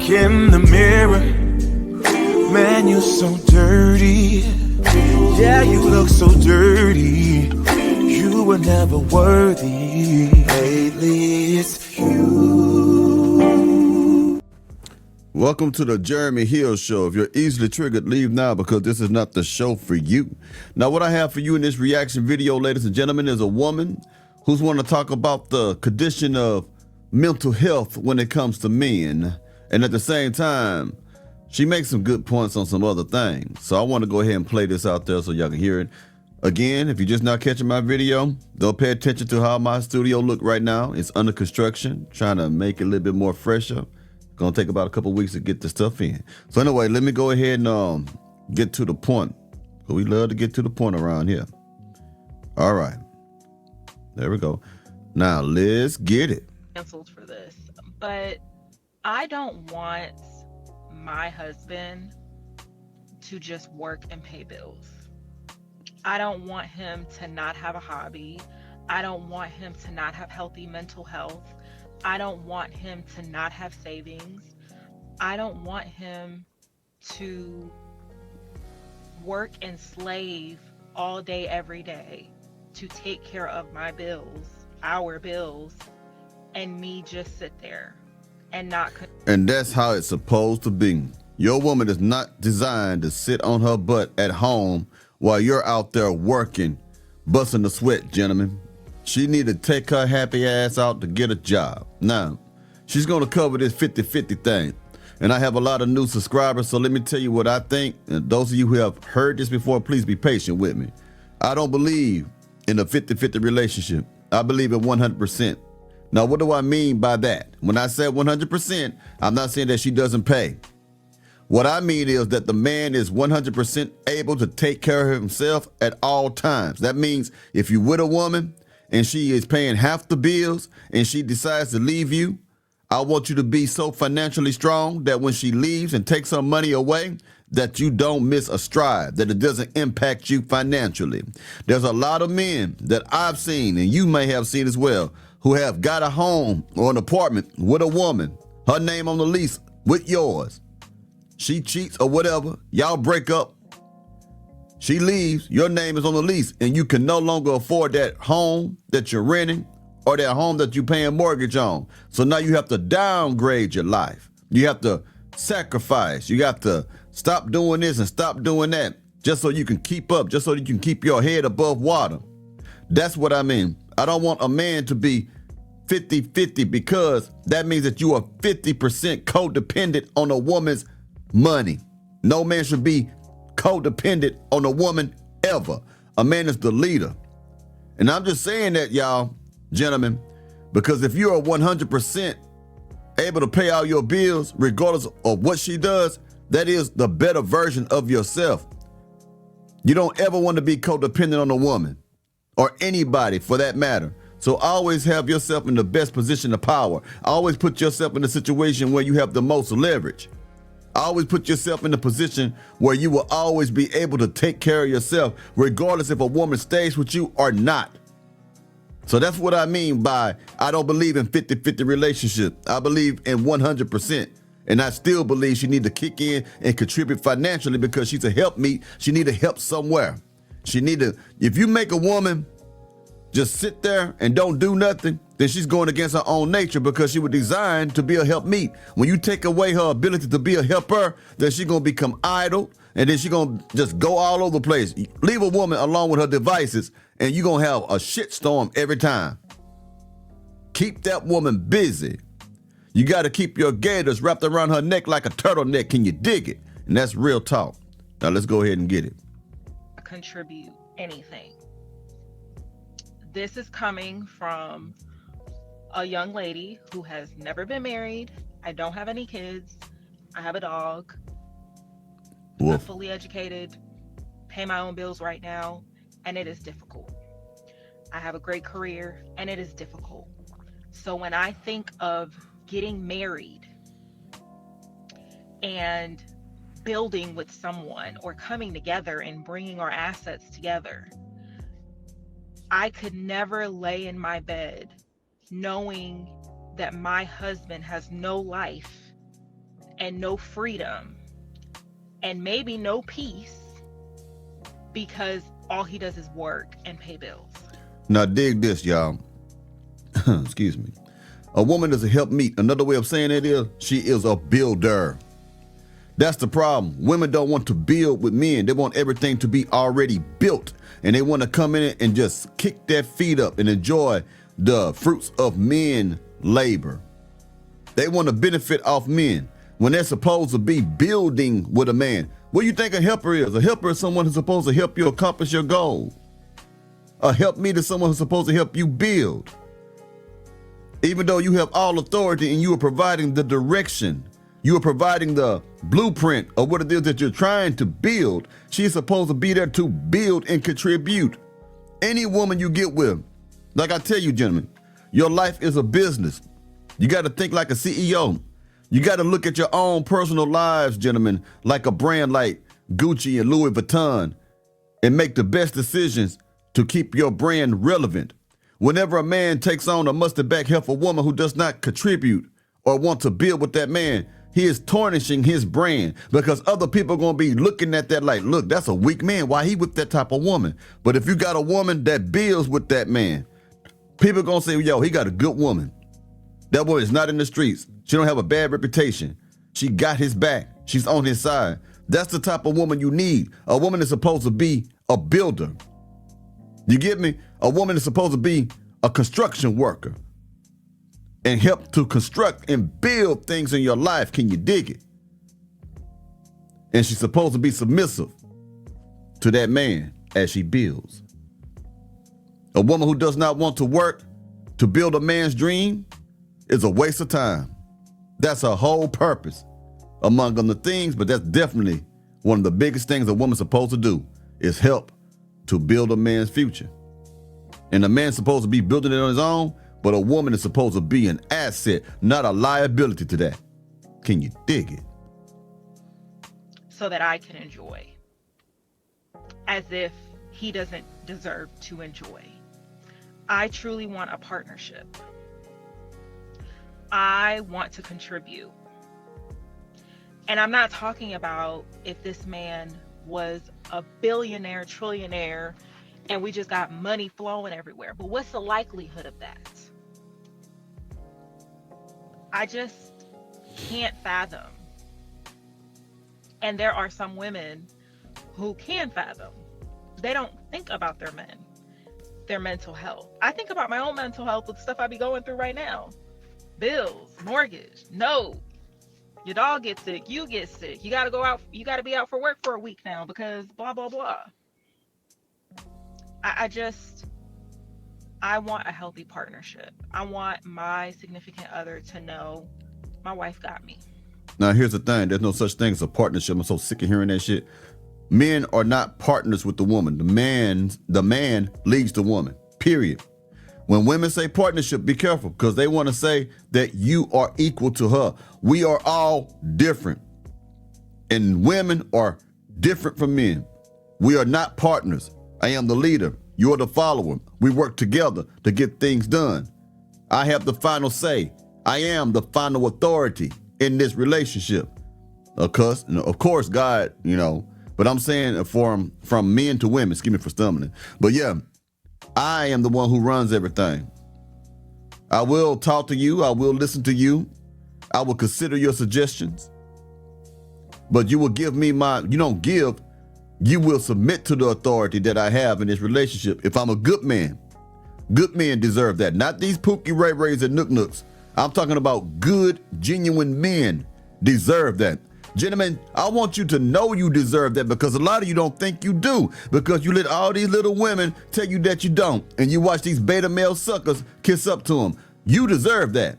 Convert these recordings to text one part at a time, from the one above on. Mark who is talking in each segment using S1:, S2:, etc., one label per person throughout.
S1: in the mirror, man, you're so dirty. Yeah, you look so dirty. You were never worthy. Lately, it's you.
S2: Welcome to the Jeremy Hill Show. If you're easily triggered, leave now because this is not the show for you. Now, what I have for you in this reaction video, ladies and gentlemen, is a woman who's want to talk about the condition of mental health when it comes to men. And at the same time, she makes some good points on some other things. So I want to go ahead and play this out there so y'all can hear it. Again, if you're just not catching my video, don't pay attention to how my studio look right now. It's under construction, trying to make it a little bit more fresher. Gonna take about a couple weeks to get the stuff in. So anyway, let me go ahead and get to the point. We love to get to the point around here. All right, there we go. Now let's get it.
S3: Canceled for this, but I don't want my husband to just work and pay bills. I don't want him to not have a hobby. I don't want him to not have healthy mental health. I don't want him to not have savings. I don't want him to work and slave all day, every day to take care of my bills, our bills, and me just sit there and not.
S2: And that's how it's supposed to be. Your woman is not designed to sit on her butt at home while you're out there working, busting the sweat, gentlemen. She need to take her happy ass out to get a job. Now, she's going to cover this 50-50 thing. And I have a lot of new subscribers, so let me tell you what I think. And those of you who have heard this before, please be patient with me. I don't believe in a 50-50 relationship. I believe in 100%. Now, what do I mean by that? When I say 100%, I'm not saying that she doesn't pay. What I mean is that the man is 100% able to take care of himself at all times. That means if you're with a woman and she is paying half the bills and she decides to leave you, I want you to be so financially strong that when she leaves and takes her money away, that you don't miss a stride, that it doesn't impact you financially. There's a lot of men that I've seen, and you may have seen as well, who have got a home or an apartment with a woman, her name on the lease with yours. She cheats or whatever, y'all break up, she leaves, your name is on the lease, and you can no longer afford that home that you're renting or that home that you're paying mortgage on. So now you have to downgrade your life. You have to sacrifice. You have to stop doing this and stop doing that just so you can keep up, just so that you can keep your head above water. That's what I mean. I don't want a man to be 50-50 because that means that you are 50% codependent on a woman's money. No man should be codependent on a woman ever. A man is the leader. And I'm just saying that, y'all, gentlemen, because if you are 100% able to pay all your bills, regardless of what she does, that is the better version of yourself. You don't ever want to be codependent on a woman or anybody for that matter. So always have yourself in the best position of power. Always put yourself in a situation where you have the most leverage. Always put yourself in a position where you will always be able to take care of yourself, regardless if a woman stays with you or not. So that's what I mean by I don't believe in 50-50 relationship. I believe in 100%. And I still believe she need to kick in and contribute financially because she's a helpmeet. She need to help somewhere. She need to, if you make a woman just sit there and don't do nothing, then she's going against her own nature because she was designed to be a helpmeet. When you take away her ability to be a helper, then she's going to become idle and then she's going to just go all over the place. Leave a woman alone with her devices and you're going to have a shitstorm every time. Keep that woman busy. You got to keep your gaiters wrapped around her neck like a turtleneck. Can you dig it? And that's real talk. Now let's go ahead and get it.
S3: Contribute anything. This is coming from a young lady who has never been married. I don't have any kids. I have a dog. I'm fully educated, pay my own bills right now, and it is difficult. I have a great career, and it is difficult. So when I think of getting married and building with someone or coming together and bringing our assets together, I could never lay in my bed knowing that my husband has no life and no freedom and maybe no peace because all he does is work and pay bills.
S2: Now dig this, y'all. Excuse me. A woman is a helpmeet. Another way of saying it is she is a builder. That's the problem. Women don't want to build with men. They want everything to be already built. And they want to come in and just kick their feet up and enjoy the fruits of men labor. They want to benefit off men when they're supposed to be building with a man. What do you think a helper is? A helper is someone who's supposed to help you accomplish your goal. A helpmeet is someone who's supposed to help you build. Even though you have all authority and you are providing the direction, you are providing the blueprint of what it is that you're trying to build, she's supposed to be there to build and contribute. Any woman you get with, like I tell you, gentlemen, your life is a business. You got to think like a CEO. You got to look at your own personal lives, gentlemen, like a brand like Gucci and Louis Vuitton, and make the best decisions to keep your brand relevant. Whenever a man takes on a mustard-back heifer woman who does not contribute or want to build with that man, he is tarnishing his brand, because other people are going to be looking at that like, look, that's a weak man. Why he with that type of woman? But if you got a woman that builds with that man, people are going to say, yo, he got a good woman. That woman is not in the streets. She don't have a bad reputation. She got his back. She's on his side. That's the type of woman you need. A woman is supposed to be a builder. You get me? A woman is supposed to be a construction worker and help to construct and build things in your life. Can you dig it? And she's supposed to be submissive to that man as she builds. A woman who does not want to work to build a man's dream is a waste of time. That's her whole purpose, among other things, but that's definitely one of the biggest things a woman's supposed to do is help to build a man's future. And a man's supposed to be building it on his own, but a woman is supposed to be an asset, not a liability to that. Can you dig it?
S3: So that I can enjoy, as if he doesn't deserve to enjoy. I truly want a partnership. I want to contribute. And I'm not talking about if this man was a billionaire, trillionaire, and we just got money flowing everywhere. But what's the likelihood of that? I just can't fathom. And there are some women who can fathom. They don't think about their men, their mental health. I think about my own mental health with stuff I be going through right now. Bills, mortgage, no. Your dog gets sick, you get sick. You gotta go out, you gotta be out for work for a week now because blah, blah, blah. I want a healthy partnership. I want my significant other to know my wife got me.
S2: Now, here's the thing. There's no such thing as a partnership. I'm so sick of hearing that shit. Men are not partners with the woman. The man leads the woman, period. When women say partnership, be careful, because they want to say that you are equal to her. We are all different. And women are different from men. We are not partners. I am the leader. You're the follower. We work together to get things done. I have the final say. I am the final authority in this relationship. Of course, God, but I'm saying from men to women, excuse me for stumbling. But yeah, I am the one who runs everything. I will talk to you. I will listen to you. I will consider your suggestions. But you will give me you will submit to the authority that I have in this relationship. If I'm a good man, good men deserve that. Not these Pookie Ray Rays and Nook Nooks. I'm talking about good, genuine men deserve that. Gentlemen, I want you to know you deserve that, because a lot of you don't think you do, because you let all these little women tell you that you don't, and you watch these beta male suckers kiss up to them. You deserve that.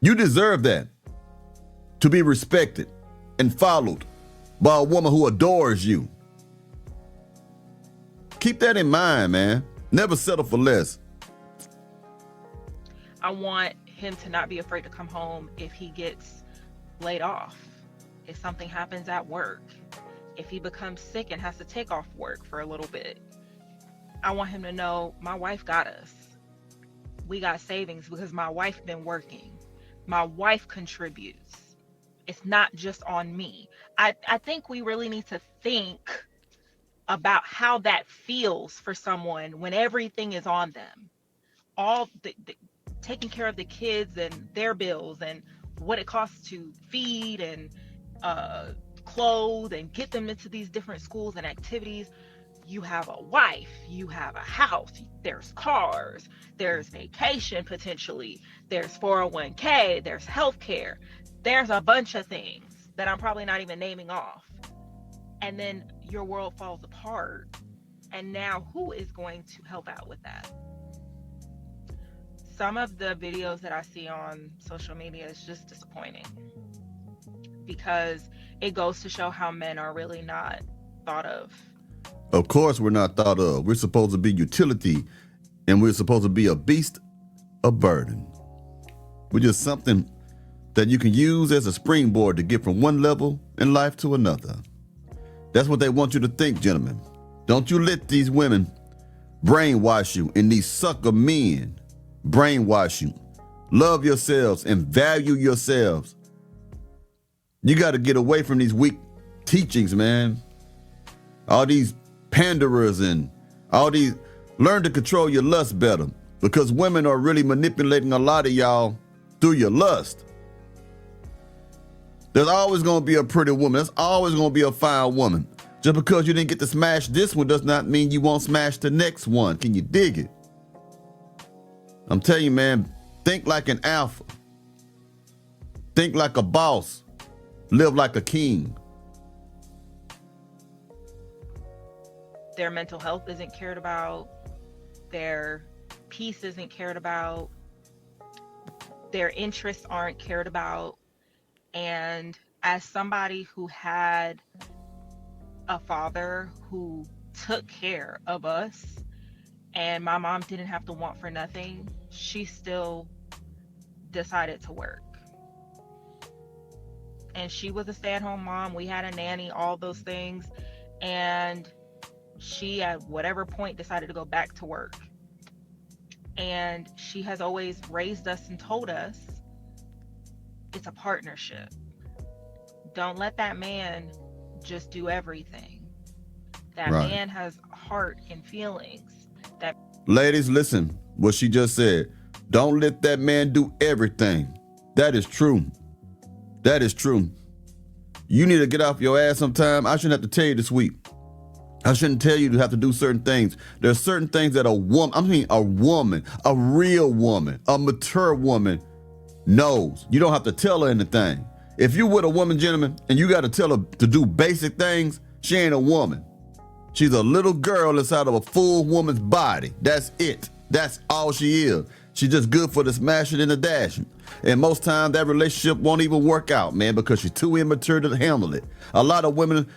S2: You deserve that, to be respected and followed by a woman who adores you. Keep that in mind, man. Never settle for less.
S3: I want him to not be afraid to come home if he gets laid off, if something happens at work, if he becomes sick and has to take off work for a little bit. I want him to know my wife got us. We got savings because my wife been working. My wife contributes. It's not just on me. I think we really need to think about how that feels for someone when everything is on them. All the taking care of the kids and their bills and what it costs to feed and uh, clothe and get them into these different schools and activities. You have a wife, you have a house, there's cars, there's vacation potentially, there's 401k, there's healthcare, there's a bunch of things that I'm probably not even naming off. And then your world falls apart. And now who is going to help out with that? Some of the videos that I see on social media is just disappointing because it goes to show how men are really not thought of.
S2: Of course, we're not thought of. We're supposed to be utility, and we're supposed to be a beast of burden. We're just something that you can use as a springboard to get from one level in life to another. That's what they want you to think, gentlemen. Don't you let these women brainwash you and these sucker men brainwash you. Love yourselves and value yourselves. You got to get away from these weak teachings, man. All these panderers and all these, learn to control your lust better, because women are really manipulating a lot of y'all through your lust. There's always going to be a pretty woman. There's always going to be a fine woman. Just because you didn't get to smash this one does not mean you won't smash the next one. Can you dig it? I'm telling you, man, think like an alpha. Think like a boss. Live like a king.
S3: Their mental health isn't cared about. Their peace isn't cared about. Their interests aren't cared about. And as somebody who had a father who took care of us, and my mom didn't have to want for nothing, she still decided to work. And she was a stay-at-home mom. We had a nanny, all those things. And she, at whatever point, decided to go back to work. And she has always raised us and told us it's a partnership. Don't let that man just do everything. That
S2: Right.
S3: man has heart and feelings. That
S2: Ladies, listen what she just said. Don't let that man do everything. That is true. That is true. You need to get off your ass sometime. I shouldn't have to tell you this week. I shouldn't tell you to have to do certain things. There's certain things that a woman, a real woman, a mature woman knows. You don't have to tell her anything. If you with a woman, gentlemen, and you got to tell her to do basic things, she ain't a woman. She's a little girl inside of a full woman's body. That's it. That's all she is. She's just good for the smashing and the dashing. And most times that relationship won't even work out, man, because she's too immature to handle it. A lot of women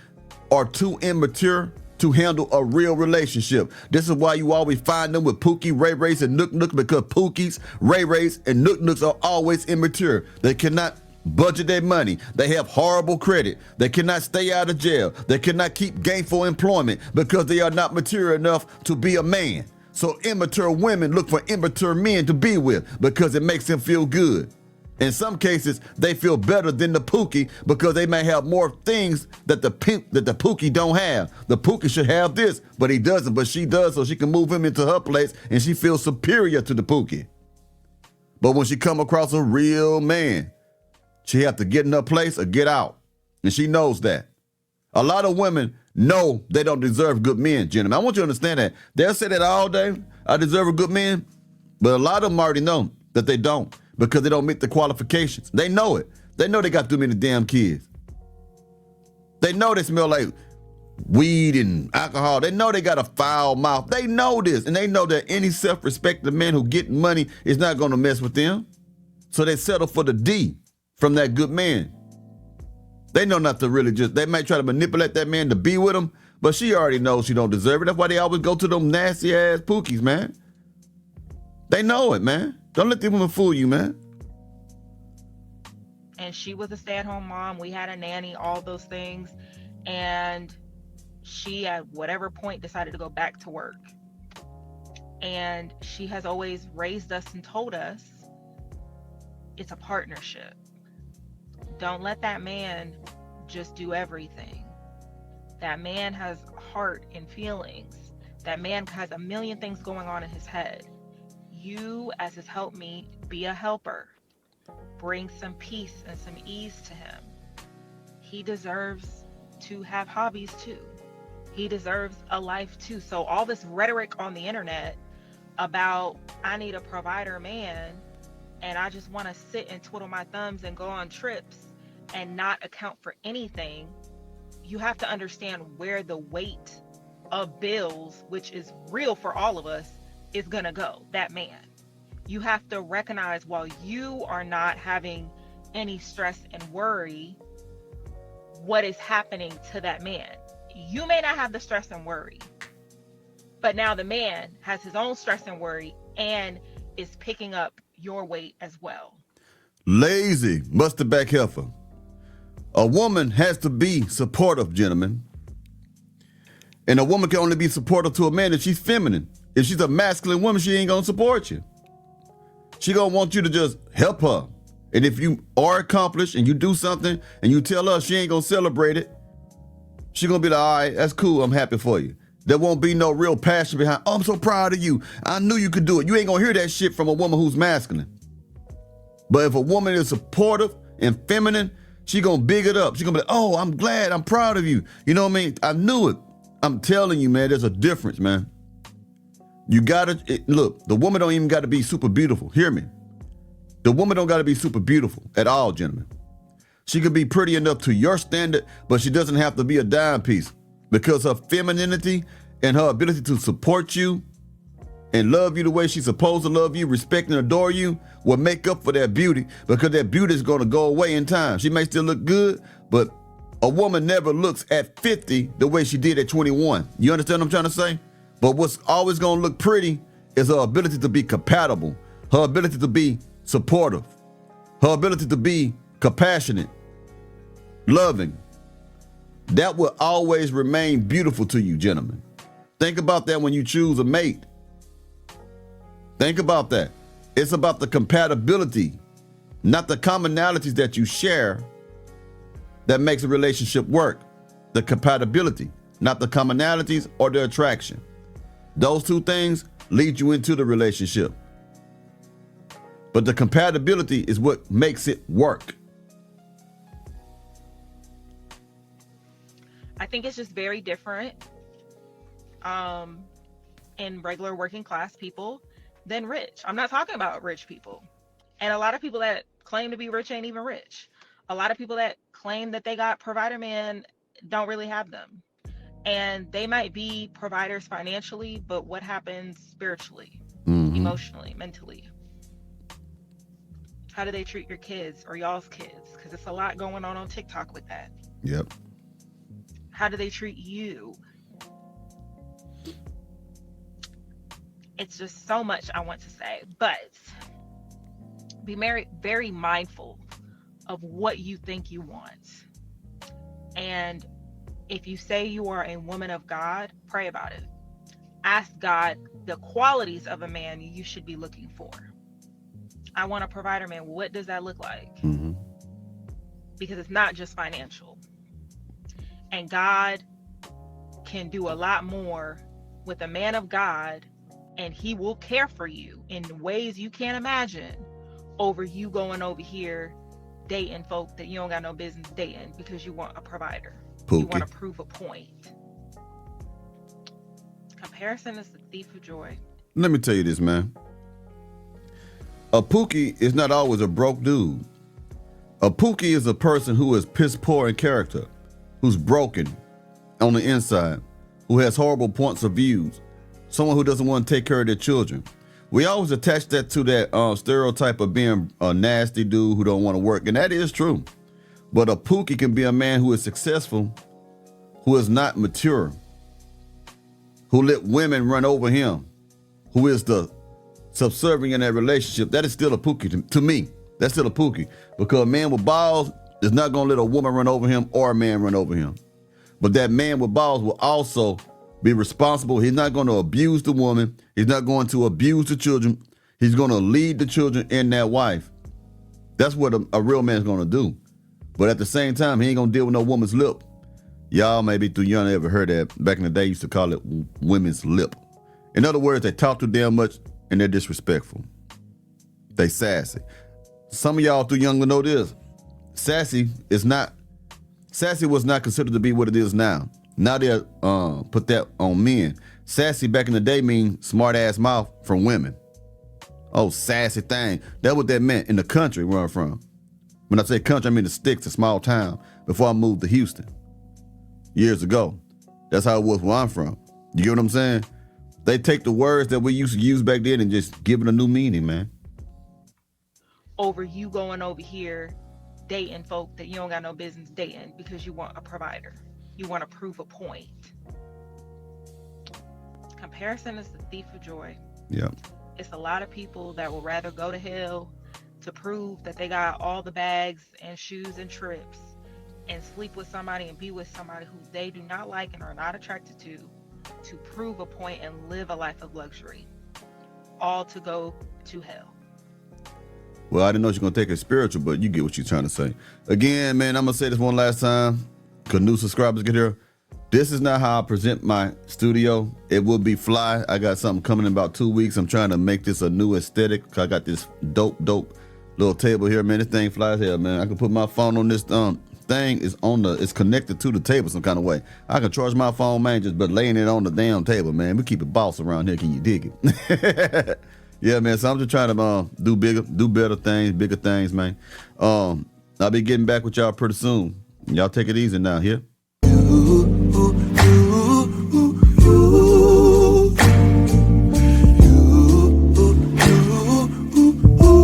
S2: are too immature to handle a real relationship. This is why you always find them with Pookie, Ray Rays, and Nook Nook, because Pookies, Ray Rays, and Nook Nooks are always immature. They cannot budget their money. They have horrible credit. They cannot stay out of jail. They cannot keep gainful employment because they are not mature enough to be a man. So immature women look for immature men to be with because it makes them feel good. In some cases, they feel better than the Pookie because they may have more things that the Pookie don't have. The Pookie should have this, but he doesn't, but she does, so she can move him into her place and she feels superior to the Pookie. But when she come across a real man, she have to get in her place or get out. And she knows that. A lot of women know they don't deserve good men, gentlemen. I want you to understand that. They'll say that all day, I deserve a good man. But a lot of them already know that they don't because they don't meet the qualifications. They know it. They know they got too many damn kids. They know they smell like weed and alcohol. They know they got a foul mouth. They know this. And they know that any self-respecting man who getting money is not going to mess with them. So they settle for the D from that good man. They know not to really they might try to manipulate that man to be with them, but she already knows she don't deserve it. That's why they always go to them nasty ass Pookies, man. They know it, man. Don't let these women fool you, man.
S3: And she was a stay-at-home mom. We had a nanny, all those things. And she, at whatever point, decided to go back to work. And she has always raised us and told us it's a partnership. Don't let that man just do everything. That man has heart and feelings. That man has a million things going on in his head. You, as his helpmeet, be a helper. Bring some peace and some ease to him. He deserves to have hobbies too. He deserves a life too. So all this rhetoric on the internet about I need a provider man and I just want to sit and twiddle my thumbs and go on trips and not account for anything, you have to understand where the weight of bills, which is real for all of us, is going to go. That man. You have to recognize while you are not having any stress and worry, what is happening to that man. You may not have the stress and worry, but now the man has his own stress and worry and is picking up your weight as well.
S2: Lazy, busted back heifer. A woman has to be supportive, gentlemen. And a woman can only be supportive to a man if she's feminine. If she's a masculine woman, she ain't gonna support you. She gonna want you to just help her. And if you are accomplished and you do something and you tell her she ain't gonna celebrate it, she gonna be like, all right, that's cool, I'm happy for you. There won't be no real passion behind, oh, I'm so proud of you. I knew you could do it. You ain't gonna hear that shit from a woman who's masculine. But if a woman is supportive and feminine, she gonna big it up. She gonna be like, oh, I'm glad, I'm proud of you. You know what I mean? I knew it. I'm telling you, man, there's a difference, man. You gotta, look, the woman don't even gotta be super beautiful. Hear me. The woman don't gotta be super beautiful at all, gentlemen. She could be pretty enough to your standard, but she doesn't have to be a dime piece, because her femininity and her ability to support you and love you the way she's supposed to love you, respect and adore you, will make up for that beauty, because that beauty is gonna go away in time. She may still look good, but a woman never looks at 50 the way she did at 21. You understand what I'm trying to say? But what's always gonna look pretty is her ability to be compatible, her ability to be supportive, her ability to be compassionate, loving. That will always remain beautiful to you, gentlemen. Think about that when you choose a mate. Think about that. It's about the compatibility, not the commonalities that you share, that makes a relationship work. The compatibility, not the commonalities or the attraction. Those two things lead you into the relationship. But the compatibility is what makes it work.
S3: I think it's just very different in regular working class people than rich. I'm not talking about rich people. And a lot of people that claim to be rich ain't even rich. A lot of people that claim that they got provider man don't really have them. And they might be providers financially, but what happens spiritually, emotionally, mentally? How do they treat your kids or y'all's kids? Because it's a lot going on TikTok with that.
S2: Yep.
S3: How do they treat you? It's just so much I want to say, but be very mindful of what you think you want. And if you say you are a woman of God, pray about it. Ask God the qualities of a man you should be looking for. I want a provider man. What does that look like? Because it's not just financial. And God can do a lot more with a man of God, and he will care for you in ways you can't imagine over you going over here dating folk that you don't got no business dating because you want a provider.
S2: Pookie.
S3: You want to prove a point. Comparison is the thief of joy.
S2: Let me tell you this, man. A pookie is not always a broke dude. A pookie is a person who is piss poor in character, who's broken on the inside, who has horrible points of views, someone who doesn't want to take care of their children. We always attach that to that stereotype of being a nasty dude who don't want to work, and that is true. But a pookie can be a man who is successful, who is not mature, who let women run over him, who is the subservient in that relationship. That is still a pookie to me. That's still a pookie, because a man with balls is not going to let a woman run over him or a man run over him. But that man with balls will also be responsible. He's not going to abuse the woman. He's not going to abuse the children. He's going to lead the children and that wife. That's what a real man's going to do. But at the same time, he ain't gonna deal with no woman's lip. Y'all may be too young to ever heard that. Back in the day, used to call it women's lip. In other words, they talk too damn much and they're disrespectful. They sassy. Some of y'all too young to know this. Sassy was not considered to be what it is now. Now they put that on men. Sassy back in the day mean smart ass mouth from women. Oh, sassy thing. That's what that meant in the country where I'm from. When I say country, I mean the sticks, a small town, before I moved to Houston years ago. That's how it was where I'm from. You get what I'm saying? They take the words that we used to use back then and just give it a new meaning, man.
S3: Over you going over here dating folk that you don't got no business dating because you want a provider. You want to prove a point. Comparison is the thief of joy.
S2: Yeah.
S3: It's a lot of people that will rather go to hell to prove that they got all the bags and shoes and trips and sleep with somebody and be with somebody who they do not like and are not attracted to prove a point and live a life of luxury, all to go to hell.
S2: Well, I didn't know you're going to take it spiritual, but you get what you're trying to say. Again, man, I'm going to say this one last time because new subscribers get here. This is not how I present my studio. It will be fly. I got something coming in about 2 weeks. I'm trying to make this a new aesthetic. I got this dope little table here, man. This thing flies here, man. I can put my phone on this thing. It's connected to the table some kind of way. I can charge my phone, man, just but laying it on the damn table, man. We keep it boss around here. Can you dig it? Yeah, man. So I'm just trying to do better things, bigger things, man. I'll be getting back with y'all pretty soon. Y'all take it easy now, here.